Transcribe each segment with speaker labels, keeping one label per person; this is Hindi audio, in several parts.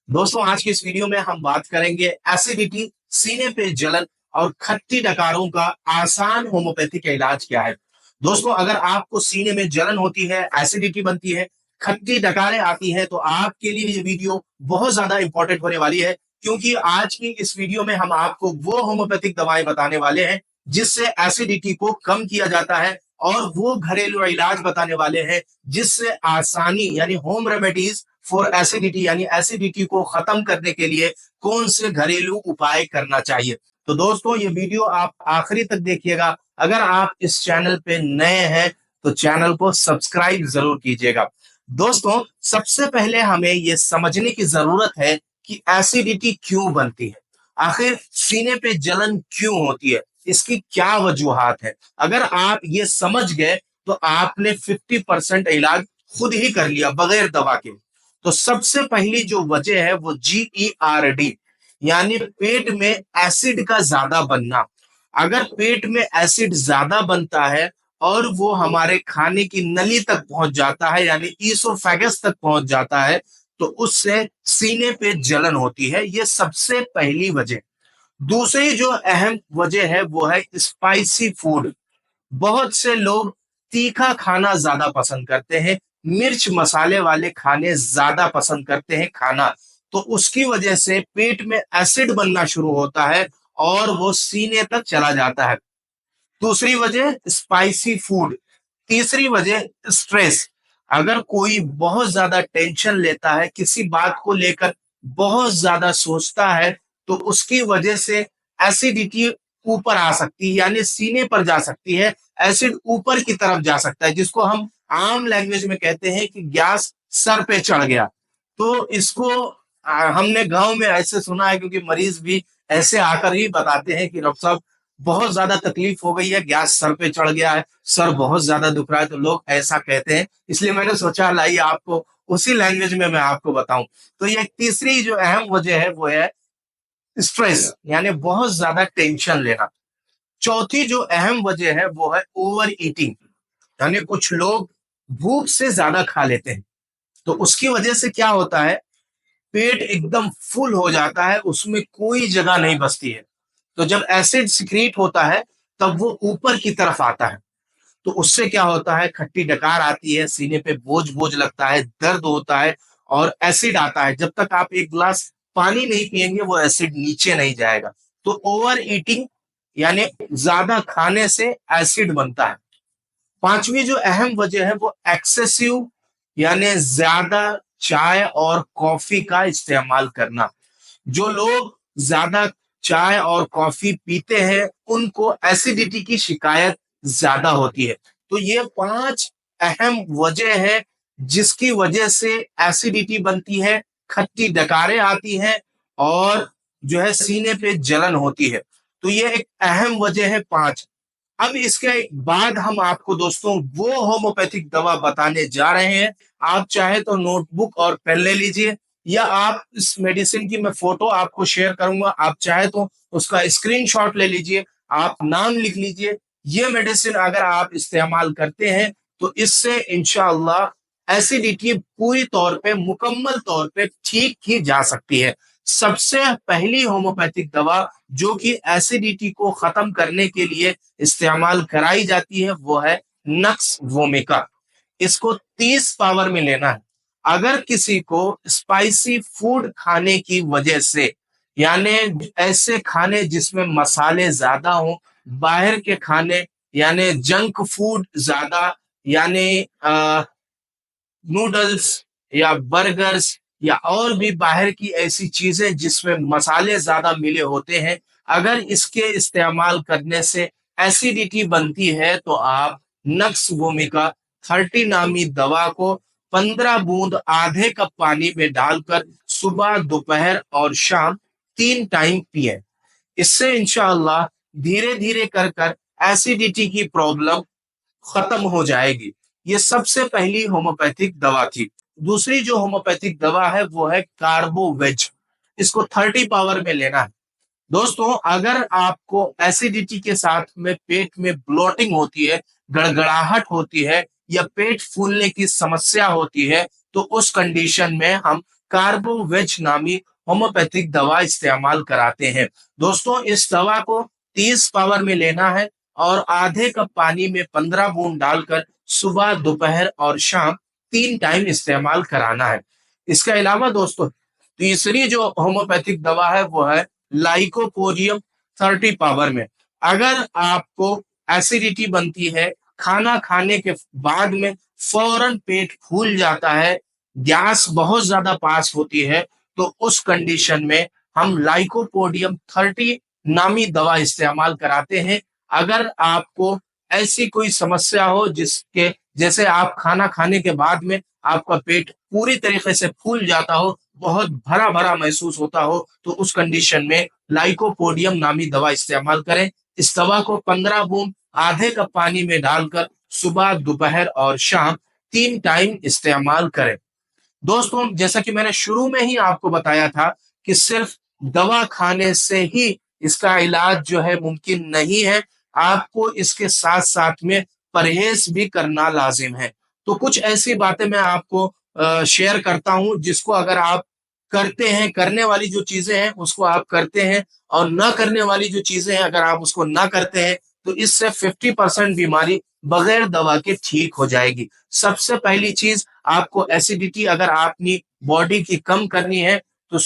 Speaker 1: दोस्तों, आज की इस वीडियो में हम बात करेंगे एसिडिटी, सीने पे जलन और खट्टी डकारों का आसान होम्योपैथिक इलाज क्या है। दोस्तों, अगर आपको सीने में जलन होती है, एसिडिटी बनती है, खट्टी डकारें आती हैं, तो आपके लिए ये वीडियो बहुत ज्यादा इंपॉर्टेंट होने वाली है, क्योंकि आज की इस वीडियो में हम आपको वो होम्योपैथिक दवाएं बताने वाले हैं जिससे एसिडिटी को कम किया जाता है, और वो घरेलू इलाज बताने वाले हैं जिससे आसानी यानी होम रेमेडीज फॉर एसिडिटी यानी एसिडिटी को खत्म करने के लिए कौन से घरेलू उपाय करना चाहिए। तो दोस्तों, ये वीडियो आप आखिरी तक देखिएगा। अगर आप इस चैनल पे नए हैं तो चैनल को सब्सक्राइब जरूर कीजिएगा। दोस्तों, सबसे पहले हमें यह समझने की जरूरत है कि एसिडिटी क्यों बनती है, आखिर सीने पे जलन क्यों होती है, इसकी क्या वजूहात है। अगर आप ये समझ गए तो आपने 50% इलाज खुद ही कर लिया बगैर दवा के। तो सबसे पहली जो वजह है वो GERD यानी पेट में एसिड का ज्यादा बनना। अगर पेट में एसिड ज्यादा बनता है और वो हमारे खाने की नली तक पहुंच जाता है यानी ईसोफेगस तक पहुंच जाता है, तो उससे सीने पे जलन होती है। ये सबसे पहली वजह। दूसरी जो अहम वजह है वो है स्पाइसी फूड। बहुत से लोग तीखा खाना ज्यादा पसंद करते हैं, मिर्च मसाले वाले खाने ज्यादा पसंद करते हैं खाना, तो उसकी वजह से पेट में एसिड बनना शुरू होता है और वो सीने तक चला जाता है। दूसरी वजह स्पाइसी फूड। तीसरी वजह स्ट्रेस। अगर कोई बहुत ज्यादा टेंशन लेता है, किसी बात को लेकर बहुत ज्यादा सोचता है, तो उसकी वजह से एसिडिटी ऊपर आ सकती है यानी सीने पर जा सकती है। एसिड ऊपर की तरफ जा सकता है, जिसको हम आम लैंग्वेज में कहते हैं कि गैस सर पे चढ़ गया। तो इसको हमने गांव में ऐसे सुना है, क्योंकि मरीज भी ऐसे आकर ही बताते हैं कि डॉक्टर साहब बहुत ज्यादा तकलीफ हो गई है, गैस सर पे चढ़ गया है, सर बहुत ज्यादा दुख रहा है, तो लोग ऐसा कहते हैं। इसलिए मैंने सोचा लाइए आपको उसी लैंग्वेज में मैं आपको बताऊं। तो ये तीसरी जो अहम वजह है वो है स्ट्रेस यानी बहुत ज्यादा टेंशन लेना। चौथी जो अहम वजह है वो है ओवर ईटिंग, यानी कुछ लोग भूख से ज्यादा खा लेते हैं, तो उसकी वजह से क्या होता है, पेट एकदम फुल हो जाता है, उसमें कोई जगह नहीं बचती है। तो जब एसिड सिक्रीट होता है तब वो ऊपर की तरफ आता है, तो उससे क्या होता है, खट्टी डकार आती है, सीने पे बोझ बोझ लगता है, दर्द होता है और एसिड आता है। जब तक आप एक गिलास पानी नहीं पिएंगे वो एसिड नीचे नहीं जाएगा। तो ओवर ईटिंग यानी ज्यादा खाने से एसिड बनता है। पांचवी जो अहम वजह है वो एक्सेसिव यानी ज्यादा चाय और कॉफी का इस्तेमाल करना। जो लोग ज्यादा चाय और कॉफी पीते हैं उनको एसिडिटी की शिकायत ज्यादा होती है। तो ये पांच अहम वजह है जिसकी वजह से एसिडिटी बनती है, खट्टी डकारें आती हैं और जो है सीने पे जलन होती है। तो ये एक अहम वजह है पांच। अब इसके बाद हम आपको दोस्तों वो होम्योपैथिक दवा बताने जा रहे हैं। आप चाहे तो नोटबुक और पेन ले लीजिए, या आप इस मेडिसिन की मैं फोटो आपको शेयर करूंगा, आप चाहे तो उसका स्क्रीनशॉट ले लीजिए, आप नाम लिख लीजिए। ये मेडिसिन अगर आप इस्तेमाल करते हैं तो इससे इंशाअल्लाह एसिडिटी पूरी तौर पे मुकम्मल तौर पे ठीक की जा सकती है। सबसे पहली होम्योपैथिक दवा जो कि एसिडिटी को खत्म करने के लिए इस्तेमाल कराई जाती है वो है नक्स वोमिका। इसको 30 पावर में लेना है। अगर किसी को स्पाइसी फूड खाने की वजह से यानी ऐसे खाने जिसमें मसाले ज्यादा हो, बाहर के खाने यानी जंक फूड ज्यादा, यानी नूडल्स या बर्गर्स या और भी बाहर की ऐसी चीजें जिसमें मसाले ज्यादा मिले होते हैं, अगर इसके इस्तेमाल करने से एसिडिटी बनती है तो आप नक्स वोमिका 30 नामी दवा को 15 बूंद आधे कप पानी में डालकर सुबह, दोपहर और शाम 3 टाइम पिए। इससे इंशाअल्लाह धीरे धीरे कर कर एसिडिटी की प्रॉब्लम खत्म हो जाएगी। ये सबसे पहली होम्योपैथिक दवा थी। दूसरी जो होम्योपैथिक दवा है वो है कार्बोवेज। इसको 30 पावर में लेना है। दोस्तों, अगर आपको एसिडिटी के साथ में पेट में ब्लोटिंग होती है, गड़गड़ाहट होती है या पेट फूलने की समस्या होती है, तो उस कंडीशन में हम कार्बोवेज नामी होम्योपैथिक दवा इस्तेमाल कराते हैं। दोस्तों, इस दवा को 30 पावर में लेना है और आधे कप पानी में 15 बूंद डालकर सुबह, दोपहर और शाम 3 टाइम इस्तेमाल कराना है। इसके अलावा दोस्तों, तीसरी जो होम्योपैथिक दवा है वो है लाइकोपोडियम 30 पावर में। अगर आपको एसिडिटी बनती है, खाना खाने के बाद में फौरन पेट फूल जाता है, गैस बहुत ज्यादा पास होती है, तो उस कंडीशन में हम लाइकोपोडियम 30 नामी दवा इस्तेमाल कराते हैं। अगर आपको ऐसी कोई समस्या हो जिसके जैसे आप खाना खाने के बाद में आपका पेट पूरी तरीके से फूल जाता हो, बहुत भरा भरा महसूस होता हो, तो उस कंडीशन में लाइकोपोडियम नामी दवा इस्तेमाल करें। इस दवा को 15 बूंद आधे कप पानी में डालकर सुबह, दोपहर और शाम 3 टाइम इस्तेमाल करें। दोस्तों, जैसा कि मैंने शुरू में ही आपको बताया था कि सिर्फ दवा खाने से ही इसका इलाज जो है मुमकिन नहीं है, आपको इसके साथ साथ में परहेज भी करना लाजिम है। तो कुछ ऐसी बातें मैं आपको शेयर करता हूं जिसको अगर आप करते हैं, करने वाली जो चीजें हैं उसको आप करते हैं, और ना करने वाली जो चीजें हैं अगर आप उसको ना करते हैं, तो इससे 50% बीमारी बगैर दवा के ठीक हो जाएगी। सबसे पहली चीज, आपको एसिडिटी अगर अपनी बॉडी की कम करनी है तो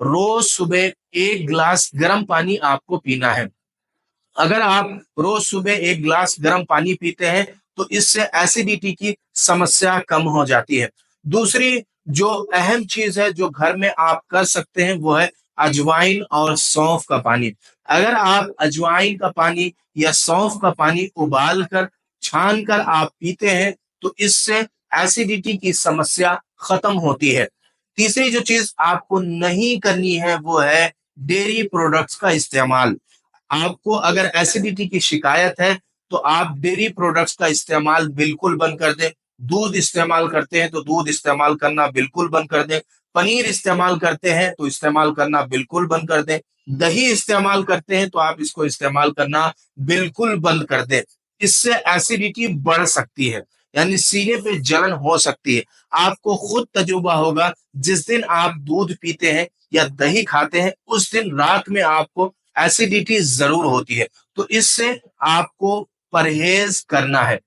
Speaker 1: रोज सुबह 1 गिलास गर्म पानी आपको पीना है। अगर आप रोज सुबह 1 गिलास गर्म पानी पीते हैं तो इससे एसिडिटी की समस्या कम हो जाती है। दूसरी जो अहम चीज है जो घर में आप कर सकते हैं वो है अजवाइन और सौंफ का पानी। अगर आप अजवाइन का पानी या सौंफ का पानी उबाल कर, छान कर आप पीते हैं तो इससे एसिडिटी की समस्या खत्म होती है। तीसरी जो चीज आपको नहीं करनी है वो है डेयरी प्रोडक्ट्स का इस्तेमाल। आपको अगर एसिडिटी की शिकायत है तो आप डेयरी प्रोडक्ट्स का इस्तेमाल बिल्कुल बंद कर दें। दूध इस्तेमाल करते हैं तो दूध इस्तेमाल करना बिल्कुल बंद कर दें। पनीर इस्तेमाल करते हैं तो इस्तेमाल करना बिल्कुल बंद कर दें। दही इस्तेमाल करते हैं तो आप इसको इस्तेमाल करना बिल्कुल बंद कर दें। इससे एसिडिटी बढ़ सकती है, यानी सीने पे जलन हो सकती है। आपको खुद तजुर्बा होगा, जिस दिन आप दूध पीते हैं या दही खाते हैं उस दिन रात में आपको एसिडिटी जरूर होती है, तो इससे आपको परहेज करना है।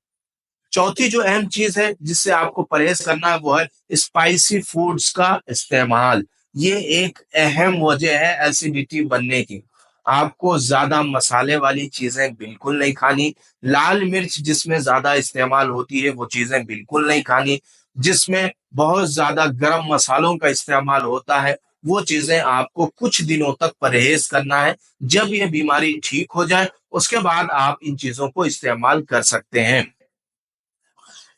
Speaker 1: चौथी जो अहम चीज है जिससे आपको परहेज करना है वो है स्पाइसी फूड्स का इस्तेमाल। ये एक अहम वजह है एसिडिटी बनने की। आपको ज्यादा मसाले वाली चीजें बिल्कुल नहीं खानी। लाल मिर्च जिसमें ज्यादा इस्तेमाल होती है वो चीजें बिल्कुल नहीं खानी। जिसमें बहुत ज्यादा गरम मसालों का इस्तेमाल होता है वो चीजें आपको कुछ दिनों तक परहेज करना है। जब ये बीमारी ठीक हो जाए उसके बाद आप इन चीजों को इस्तेमाल कर सकते हैं।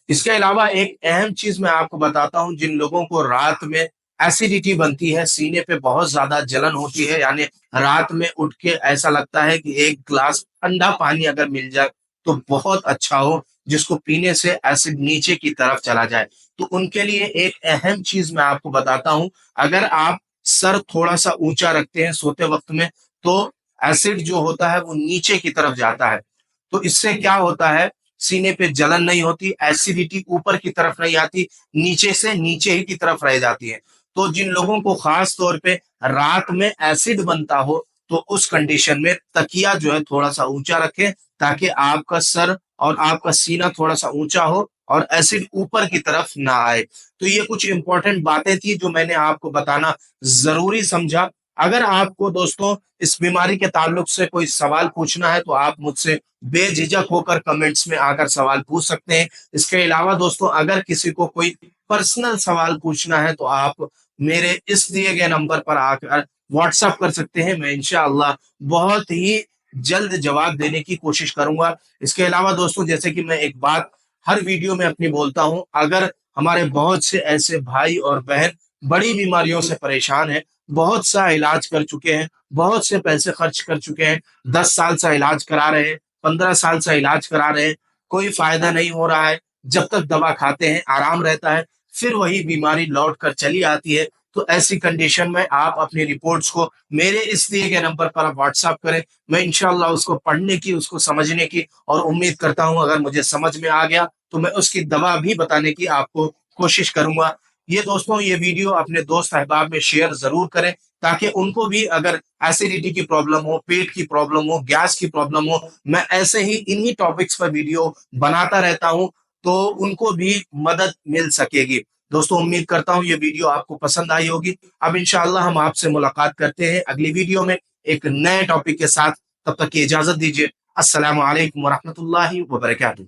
Speaker 1: इसके अलावा एक अहम चीज मैं आपको बताता हूं, जिन लोगों को रात में एसिडिटी बनती है, सीने पे बहुत ज्यादा जलन होती है, यानी रात में उठ के ऐसा लगता है कि 1 गिलास ठंडा पानी अगर मिल जाए तो बहुत अच्छा हो, जिसको पीने से एसिड नीचे की तरफ चला जाए, तो उनके लिए एक अहम चीज मैं आपको बताता हूं। अगर आप सर थोड़ा सा ऊंचा रखते हैं सोते वक्त में तो एसिड जो होता है वो नीचे की तरफ जाता है। तो इससे क्या होता है, सीने पे जलन नहीं होती, एसिडिटी ऊपर की तरफ नहीं आती, नीचे से नीचे ही की तरफ रह जाती है। तो जिन लोगों को खास तौर पे रात में एसिड बनता हो तो उस कंडीशन में तकिया जो है थोड़ा सा ऊंचा रखें, ताकि आपका सर और आपका सीना थोड़ा सा ऊंचा हो और एसिड ऊपर की तरफ ना आए। तो ये कुछ इंपॉर्टेंट बातें थी जो मैंने आपको बताना जरूरी समझा। अगर आपको दोस्तों इस बीमारी के ताल्लुक से कोई सवाल पूछना है तो आप मुझसे बेझिझक होकर कमेंट्स में आकर सवाल पूछ सकते हैं। इसके अलावा दोस्तों, अगर किसी को कोई पर्सनल सवाल पूछना है तो आप मेरे इस दिए गए नंबर पर आकर व्हाट्सएप कर सकते हैं। मैं इंशाअल्लाह बहुत ही जल्द जवाब देने की कोशिश करूंगा। इसके अलावा दोस्तों, जैसे कि मैं एक बात हर वीडियो में अपनी बोलता हूं, अगर हमारे बहुत से ऐसे भाई और बहन बड़ी बीमारियों से परेशान हैं, बहुत सा इलाज कर चुके हैं, बहुत से पैसे खर्च कर चुके हैं, 10 साल से इलाज करा रहे हैं, 15 साल से इलाज करा रहे हैं, कोई फायदा नहीं हो रहा है, जब तक दवा खाते हैं आराम रहता है, फिर वही बीमारी लौट कर चली आती है। तो ऐसी कंडीशन में आप अपनी रिपोर्ट्स को मेरे इस दिए गए नंबर पर आप व्हाट्सएप करें। मैं इंशाल्लाह उसको पढ़ने की, उसको समझने की, और उम्मीद करता हूं अगर मुझे समझ में आ गया तो मैं उसकी दवा भी बताने की आपको कोशिश करूंगा। ये दोस्तों ये वीडियो अपने दोस्त अहबाब में शेयर जरूर करें, ताकि उनको भी अगर एसिडिटी की प्रॉब्लम हो, पेट की प्रॉब्लम हो, गैस की प्रॉब्लम हो, मैं ऐसे ही इन्हीं टॉपिक्स पर वीडियो बनाता रहता हूं, तो उनको भी मदद मिल सकेगी। दोस्तों उम्मीद करता हूं ये वीडियो आपको पसंद आई होगी। अब इंशाअल्लाह हम आपसे मुलाकात करते हैं अगली वीडियो में एक नए टॉपिक के साथ। तब तक की इजाजत दीजिए। अस्सलामु अलैकुम वरहमतुल्लाहि वबरकातुहू।